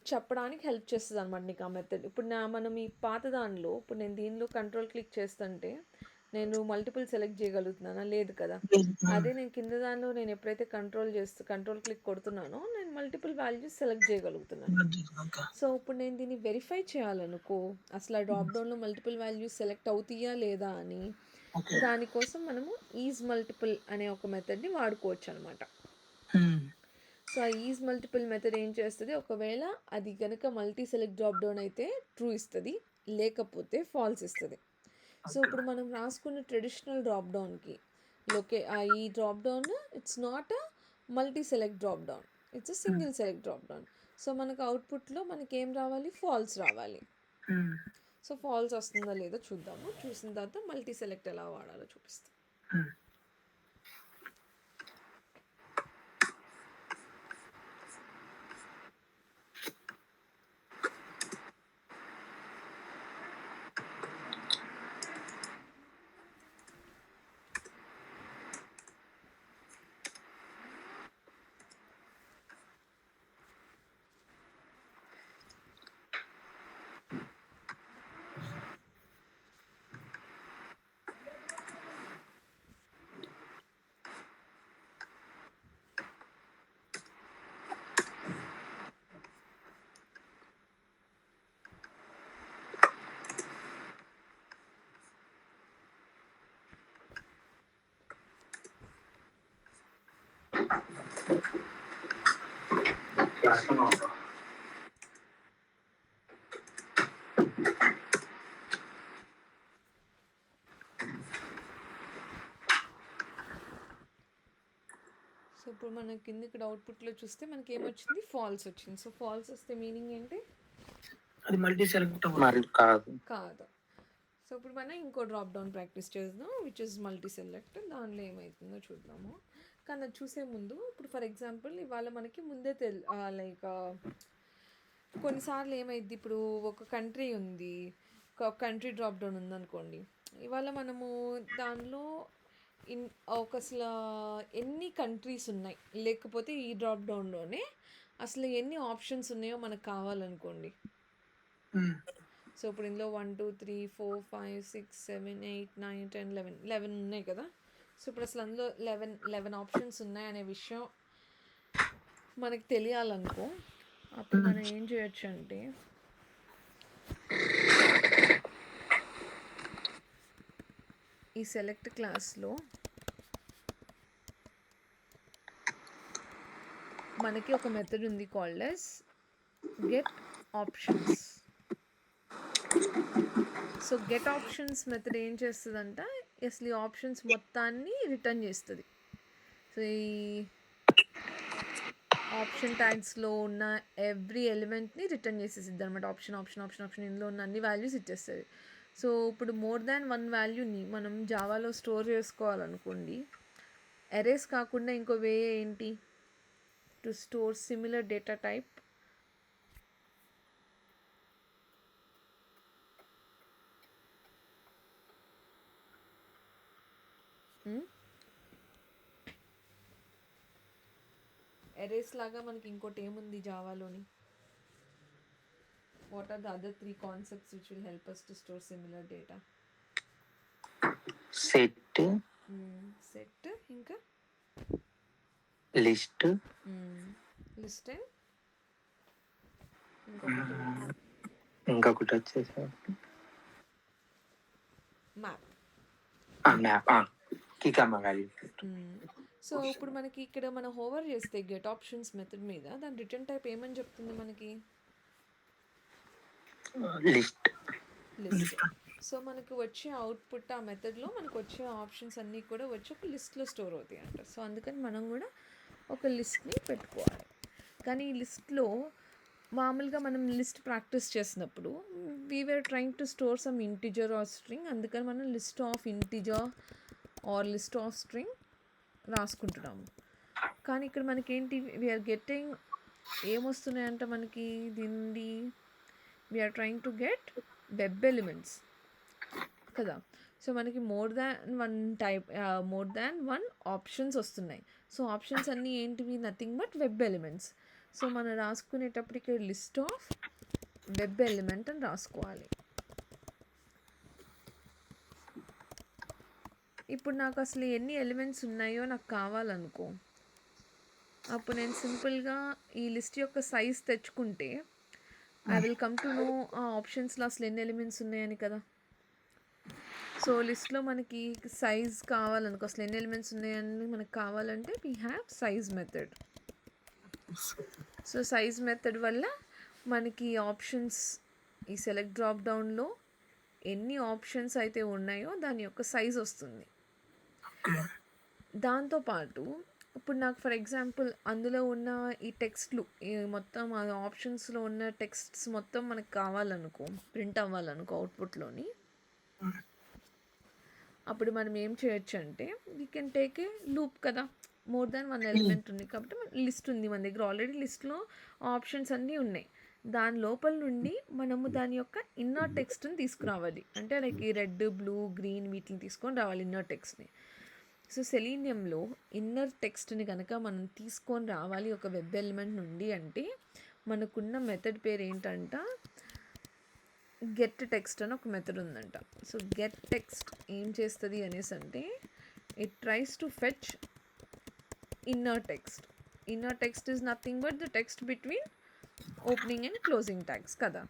S2: చెప్పడానికి హెల్ప్ చేస్తుంది అనమాట నీకు ఆ మెథడ్. ఇప్పుడు మనం ఈ పాత దానిలో ఇప్పుడు నేను దీనిలో కంట్రోల్ క్లిక్ చేస్తుంటే నేను మల్టిపుల్ సెలెక్ట్ చేయగలుగుతున్నానా? లేదు కదా. అదే నేను కింద దానిలో నేను ఎప్పుడైతే కంట్రోల్ క్లిక్ కొడుతున్నానో నేను మల్టిపుల్ వాల్యూస్ సెలెక్ట్ చేయగలుగుతున్నాను. సో ఇప్పుడు నేను దీన్ని వెరిఫై చేయాలనుకో, అసలు ఆ డ్రాప్ డౌన్లో మల్టిపుల్ వాల్యూస్ సెలెక్ట్ అవుతాయా లేదా అని, దానికోసం మనము ఈజ్ మల్టిపుల్ అనే ఒక మెథడ్ని వాడుకోవచ్చు అనమాట. సో ఆ ఈజ్ మల్టిపుల్ మెథడ్ ఏం చేస్తుంది, ఒకవేళ అది కనుక మల్టీ సెలెక్ట్ డ్రాప్ డౌన్ అయితే ట్రూ ఇస్తుంది, లేకపోతే ఫాల్స్ ఇస్తుంది. సో ఇప్పుడు మనం రాసుకున్న ట్రెడిషనల్ డ్రాప్ డౌన్కి ఈ drop down it's not a multi select drop down, it's a single select drop down. So మనకు అవుట్పుట్లో మనకి ఏం రావాలి, ఫాల్స్ రావాలి. సో ఫాల్స్ వస్తుందో లేదో చూద్దాము. చూసిన తర్వాత మల్టీ సెలెక్ట్ ఎలా వాడాలో చూపిస్తాం. సో ఇప్పుడు మన కింద ఇక్కడ అవుట్పుట్లో చూస్తే మనకి ఏమొచ్చింది, ఫాల్స్ వచ్చింది. సో ఫాల్స్ వస్తే మీనింగ్ ఏంటి,
S3: అది మల్టీ సెలెక్ట్
S2: కాదు. సో ఇప్పుడు మనం ఇంకో డ్రాప్ డౌన్ ప్రాక్టీస్ చేద్దాం, విచ్ ఇస్ మల్టీ సెలెక్ట్. దానిలో ఏమవుతుందో చూద్దాము. కానీ అది చూసే ముందు ఇప్పుడు ఫర్ ఎగ్జాంపుల్ ఇవాళ మనకి ముందే లైక్ కొన్నిసార్లు ఏమైంది, ఇప్పుడు ఒక కంట్రీ ఉంది, ఒక కంట్రీ డ్రాప్ డౌన్ ఉందనుకోండి. ఇవాళ మనము దానిలో అసలు ఎన్ని కంట్రీస్ ఉన్నాయి, లేకపోతే ఈ డ్రాప్ డౌన్లోనే అసలు ఎన్ని ఆప్షన్స్ ఉన్నాయో మనకు కావాలనుకోండి. సో ఇప్పుడు ఇందులో 1 2 3 4 5 6 7 8 9 10 11 ఉన్నాయి కదా. సో ఇప్పుడు అసలు అందులో 11 ఆప్షన్స్ ఉన్నాయనే విషయం మనకి తెలియాలనుకో, అప్పుడు మనం ఏం చేయొచ్చు అంటే, ఈ సెలెక్ట్ క్లాస్లో మనకి ఒక మెథడ్ ఉంది called as get options. So get options method ఏం చేస్తుందంట, అసలు ఈ ఆప్షన్స్ మొత్తాన్ని రిటర్న్ చేస్తుంది. సో ఈ ఆప్షన్ ట్యాగ్స్లో ఉన్న ఎవ్రీ ఎలిమెంట్ని రిటర్న్ చేసేసిద్ది అనమాట. ఆప్షన్ ఇందులో ఉన్న అన్ని వాల్యూస్ ఇచ్చేస్తుంది. సో ఇప్పుడు మోర్ దాన్ 1 వాల్యూని మనం జావాలో స్టోర్ చేసుకోవాలనుకోండి, ఎరేస్ కాకుండా ఇంకో వే ఏంటి, to store similar data type arrays లాగా మనకి ఇంకోటి ఏముంది జావాలోని, what are the other 3 concepts which will help us to store similar data?
S1: Set, ఇంకా లిస్ట్ ఇంకొకటి వచ్చేసి మ్యాప్ కికామా వాల్యూ.
S2: సో ఇప్పుడు మనకి ఇక్కడ మనం హోవర్ చేస్తే గెట్ ఆప్షన్స్ మెథడ్ మీద, దాని రిటర్న్ టైప్ ఏమని చెప్తుంది మనకి,
S1: లిస్ట్.
S2: సో మనకి వచ్చే అవుట్పుట్ ఆ మెథడ్లో మనకు వచ్చే ఆప్షన్స్ అన్నీ కూడా వచ్చి ఒక లిస్ట్లో స్టోర్ అవుతాయి అంట. సో అందుకని మనం కూడా ఒక లిస్ట్ని పెట్టుకోవాలి. కానీ ఈ లిస్ట్లో మామూలుగా మనం లిస్ట్ ప్రాక్టీస్ చేసినప్పుడు we are trying to store some integer or string, అందుకని మనం list of integer or list of string రాసుకుంటున్నాము. కానీ ఇక్కడ మనకేంటి, వీఆర్ గెట్టింగ్ ఏమొస్తున్నాయంటే మనకి దీన్ని we are trying to get web elements కదా. సో మనకి మోర్ దాన్ వన్ ఆప్షన్స్ వస్తున్నాయి. సో ఆప్షన్స్ అన్నీ ఏంటివి, nothing but web elements. So మనం రాసుకునేటప్పటికి లిస్ట్ ఆఫ్ వెబ్ ఎలిమెంట్ అని రాసుకోవాలి. ఇప్పుడు నాకు అసలు ఎన్ని ఎలిమెంట్స్ ఉన్నాయో నాకు కావాలనుకో, అప్పుడు నేను సింపుల్గా ఈ లిస్ట్ యొక్క సైజ్ తెచ్చుకుంటే I will come to know ఆ ఆప్షన్స్లో అసలు ఎన్ని ఎలిమెంట్స్ ఉన్నాయని కదా. సో లిస్ట్లో మనకి సైజ్ కావాలనుకో, అసలు ఎన్ని ఎలిమెంట్స్ ఉన్నాయని మనకు కావాలంటే we have size method. So size method వల్ల మనకి ఆప్షన్స్, ఈ సెలెక్ట్ డ్రాప్ డౌన్లో ఎన్ని ఆప్షన్స్ అయితే ఉన్నాయో దాని యొక్క సైజ్ వస్తుంది. దాంతోపాటు ఇప్పుడు నాకు ఫర్ ఎగ్జాంపుల్ అందులో ఉన్న ఈ టెక్స్ట్లు, ఈ మొత్తం ఆ ఆప్షన్స్లో ఉన్న టెక్స్ట్స్ మొత్తం మనకు కావాలనుకో, ప్రింట్ అవ్వాలనుకో అవుట్పుట్లోని, అప్పుడు మనం ఏం చేయొచ్చు అంటే we can take a loop కదా. మోర్ దాన్ వన్ ఎలిమెంట్ ఉంది కాబట్టి లిస్ట్ ఉంది మన దగ్గర ఆల్రెడీ, లిస్ట్లో ఆప్షన్స్ అన్నీ ఉన్నాయి. దాని లోపల నుండి మనము దాని యొక్క ఇన్నర్ టెక్స్ట్ని తీసుకురావాలి. అంటే లైక్ ఈ రెడ్, బ్లూ, గ్రీన్ వీటిని తీసుకొని రావాలి ఇన్నర్ టెక్స్ట్ని. సో సెలీనియంలో ఇన్నర్ టెక్స్ట్ని కనుక మనం తీసుకొని రావాలి ఒక వెబ్ ఎలిమెంట్ నుండి అంటే మనకున్న మెథడ్ పేరు ఏంటంట, గెట్ టెక్స్ట్ అని ఒక మెథడ్ ఉందంట. సో గెట్ టెక్స్ట్ ఏం చేస్తుంది అనేసి అంటే it tries to fetch inner text. Inner text is nothing but the text between opening and closing tags కదా.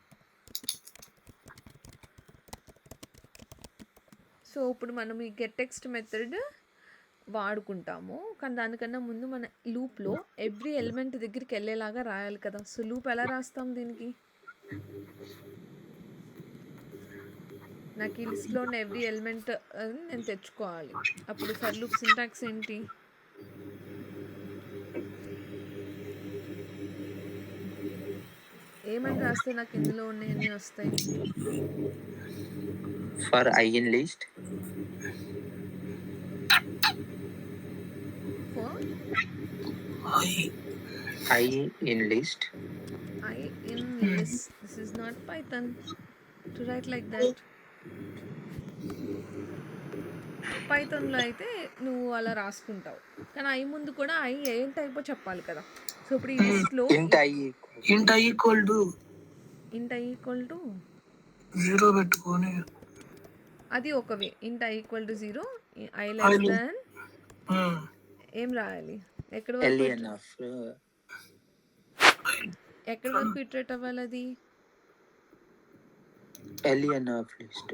S2: సో ఇప్పుడు మనం ఈ గెట్ టెక్స్ట్ మెథడ్ వాడుకుంటాము, కానీ దానికన్నా ముందు మన లూప్లో ఎవ్రీ ఎలిమెంట్ దగ్గరికి వెళ్ళేలాగా రాయాలి కదా. సో లూప్ ఎలా రాస్తాం దీనికి, నాకు ఈ లిస్ట్లో ఉన్న ఎవ్రీ ఎలిమెంట్ నేను తెచ్చుకోవాలి. అప్పుడు ఫర్ లూప్ సింటాక్స్ ఏంటి, ఏమని రాస్తే నాకు ఇందులో ఉన్నాయన్నీ వస్తాయి.
S1: For I in list,
S2: for
S1: I in list,
S2: I in list. This is not Python to write like that. పైథాన్లో అయితే నువ్వు అలా రాసుకుంటావు, కానీ ఐ ముందు కూడా ఐ ఏం టైపో చెప్పాలి కదా. సో ఇప్పుడు ఈ లిస్ట్లో
S3: ఇంట్ ఐ ఈక్వల్ టు
S2: ఇంట్ ఐ ఈక్వల్ టు
S3: 0 పెట్టుకొని
S2: అది ఒక వే. ఇంట్ I equal to 0, I less than ఏం రాయాలి, ఎక్కడి వరకు ఇటరేట్ అవ్వాలి అది,
S1: alien of list,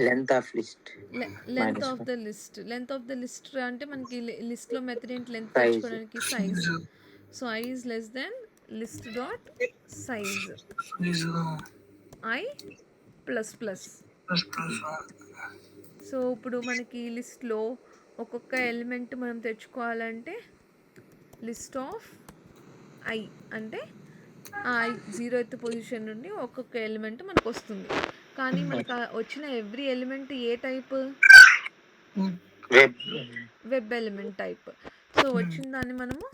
S1: length of list,
S2: length of the list. Length of the list అంటే మనకి లిస్ట్లో మెథడ్ ఏంటి, లెంత్ తెచ్చుకోవడానికి size. So I is less than list dot size I plus plus. So ఇప్పుడు మనకి లిస్ట్లో ఒక్కొక్క ఎలిమెంట్ మనం తెచ్చుకోవాలంటే లిస్ట్ ఆఫ్ ఐ అంటే ఆ ఐ 0th పొజిషన్ నుండి ఒక్కొక్క ఎలిమెంట్ మనకు వస్తుంది. కానీ మనకు వచ్చిన ఎవ్రీ ఎలిమెంట్ ఏ type, web element type. So వచ్చిన దాన్ని మనము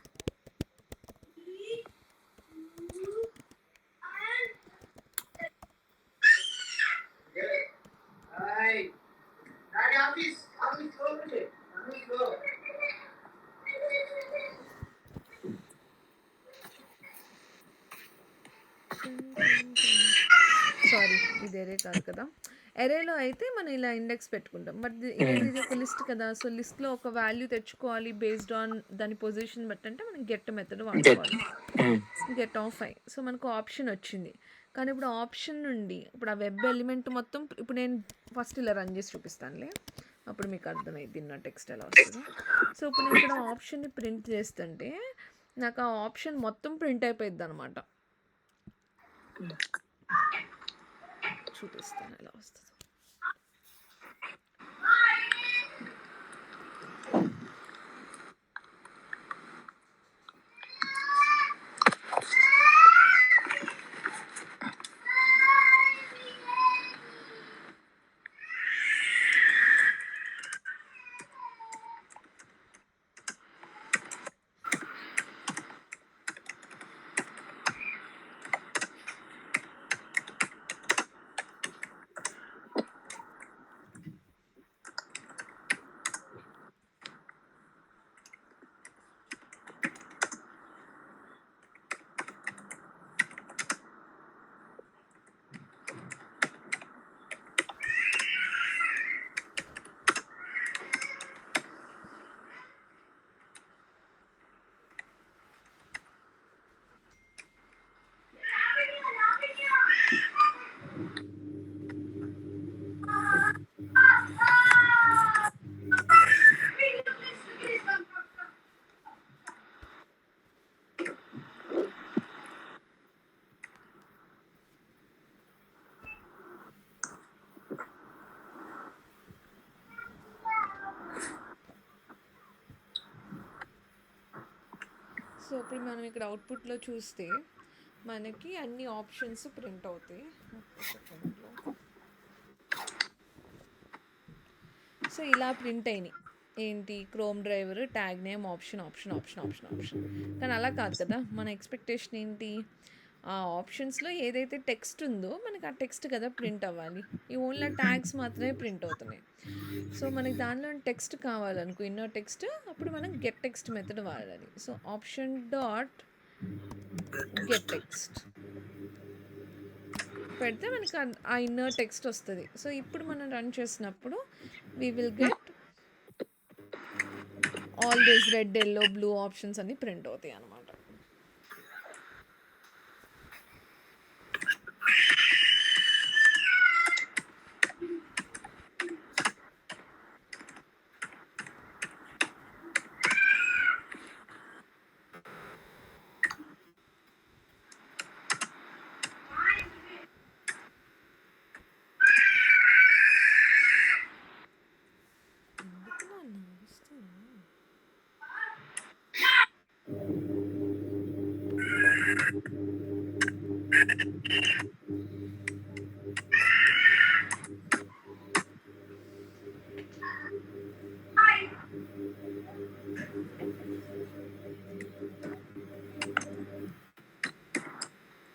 S2: సారీ ఇది ఎరే కాదు కదా. ఎరేలో అయితే మనం ఇలా ఇండెక్స్ పెట్టుకుంటాం, బట్ ఇది ఒక లిస్ట్ కదా. సో లిస్ట్లో ఒక వాల్యూ తెచ్చుకోవాలి బేస్డ్ ఆన్ దాని పొజిషన్ బట్టి, అంటే మనం గెట్ మెథడ్ వాడుకోవాలి, గెట్ ఆఫ్ ఐ. సో మనకు ఆప్షన్ వచ్చింది, కానీ ఇప్పుడు ఆప్షన్ నుండి ఇప్పుడు ఆ వెబ్ ఎలిమెంట్ మొత్తం ఇప్పుడు నేను ఫస్ట్ ఇలా రన్ చేసి చూపిస్తానులే, అప్పుడు మీకు అర్థమైంది నా టెక్స్ట్ ఎలా వస్తుంది. సో ఇప్పుడు నేను ఇక్కడ ఆప్షన్ని ప్రింట్ చేస్తుంటే నాకు ఆ ఆప్షన్ మొత్తం ప్రింట్ అయిపోయింది అనమాట. చూపిస్తాను ఎలా వస్తుందో. సో ఇప్పుడు మనం ఇక్కడ అవుట్పుట్లో చూస్తే మనకి అన్ని ఆప్షన్స్ ప్రింట్ అవుతాయి. ఒక్క సెకండ్లో. సో ఇలా ప్రింట్ అయినాయి. ఏంటి, chrome driver, tag name, option option option option option. కానీ అలా కాదు కదా, మన ఎక్స్పెక్టేషన్ ఏంటి, ఆ ఆప్షన్స్లో ఏదైతే టెక్స్ట్ ఉందో మనకి ఆ టెక్స్ట్ కదా ప్రింట్ అవ్వాలి. ఈ ఓన్లీ ట్యాగ్స్ మాత్రమే ప్రింట్ అవుతున్నాయి. సో మనకి దానిలో టెక్స్ట్ కావాలనుకో, ఇన్నర్ టెక్స్ట్, అప్పుడు మనం గెట్ టెక్స్ట్ మెథడ్ వాడాలి. So option dot get text పెడితే మనకి ఆ ఇన్నర్ టెక్స్ట్ వస్తుంది. సో ఇప్పుడు మనం రన్ చేసినప్పుడు we will get all this red, yellow, blue options అన్నీ ప్రింట్ అవుతాయి అన్నమాట. ఎందుకు నాన్న అరుస్తున్నావు?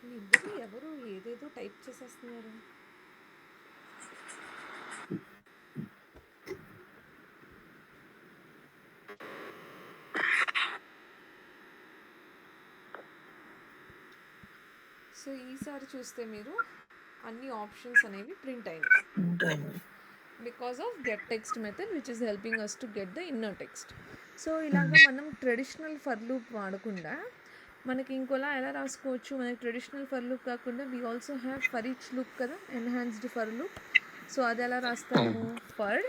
S2: వీళ్ళిద్దరు ఎవరు ఏదేదో టైప్ చేసేస్తున్నారు. సో ఈసారి చూస్తే మీరు అన్ని ఆప్షన్స్ అనేవి ప్రింట్ అయినాయి because of get text method which is helping us to get the inner text. So ఇలాగ మనం ట్రెడిషనల్ ఫర్ లూప్ వాడకుండా మనకి ఇంకోలా ఎలా రాసుకోవచ్చు, మనకి ట్రెడిషనల్ ఫర్ లూప్ కాకుండా we also have for each loop కదా, ఎన్హాన్స్డ్ ఫర్ లూప్. సో అది ఎలా రాస్తాము, ఫర్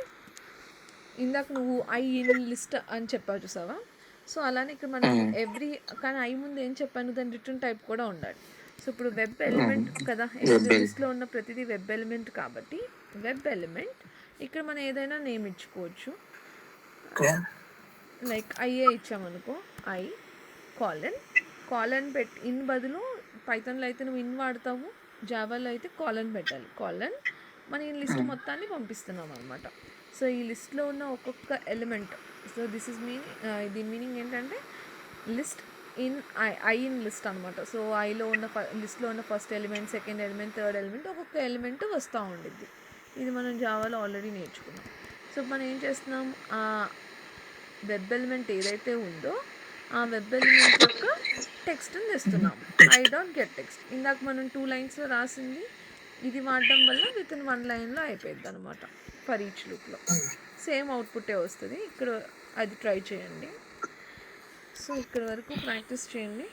S2: ఇందాక నువ్వు ఐ ఇన్ లిస్ట్ అని చెప్పావు చూసావా. సో అలానే ఇక్కడ మనం ఎవ్రీ, కానీ ఐ ముందు ఏం చెప్పాను, దాని రిటర్న్ టైప్ కూడా ఉండాలి. సో ఇప్పుడు వెబ్ ఎలిమెంట్ కదా, లిస్ట్లో ఉన్న ప్రతిదీ వెబ్ ఎలిమెంట్ కాబట్టి వెబ్ ఎలిమెంట్ ఇక్కడ మనం ఏదైనా నేమ్ ఇచ్చుకోవచ్చు. లైక్ ఐఏ ఇచ్చామనుకో, ఐ కాలన్ పెట్టి, ఇన్ బదులు పైథాన్లో అయితే నువ్వు ఇన్ వాడతావు, జావాలో అయితే కాలన్ పెట్టాలి. కాలన్ మన ఈ లిస్ట్ మొత్తాన్ని పంపిస్తున్నాం అనమాట. సో ఈ లిస్ట్లో ఉన్న ఒక్కొక్క ఎలిమెంట్, సో దిస్ ఇస్ దీని మీనింగ్ ఏంటంటే list in I in list అనమాట. సో ఐలో ఉన్న లిస్ట్లో ఉన్న first element, second element, third element, ఒక్కొక్క ఎలిమెంట్ వస్తూ ఉండిద్ది. ఇది మనం జావాలో ఆల్రెడీ నేర్చుకున్నాం. సో మనం ఏం చేస్తున్నాం, ఆ వెబ్ ఎలిమెంట్ ఏదైతే ఉందో ఆ వెబ్ ఎలిమెంట్ యొక్క టెక్స్ట్ని తెస్తున్నాం. ఐ డాట్ గెట్ టెక్స్ట్, ఇందాక మనం 2 లైన్స్లో రాసింది ఇది వాడడం వల్ల విత్ ఇన్ 1 లైన్లో అయిపోయింది అనమాట ఫర్ ఈచ్ లూప్లో. సేమ్ అవుట్పుటే వస్తుంది. ఇక్కడ అది ట్రై చేయండి. సో ఇక్కడ వరకు ప్రాక్టీస్ చేయండి.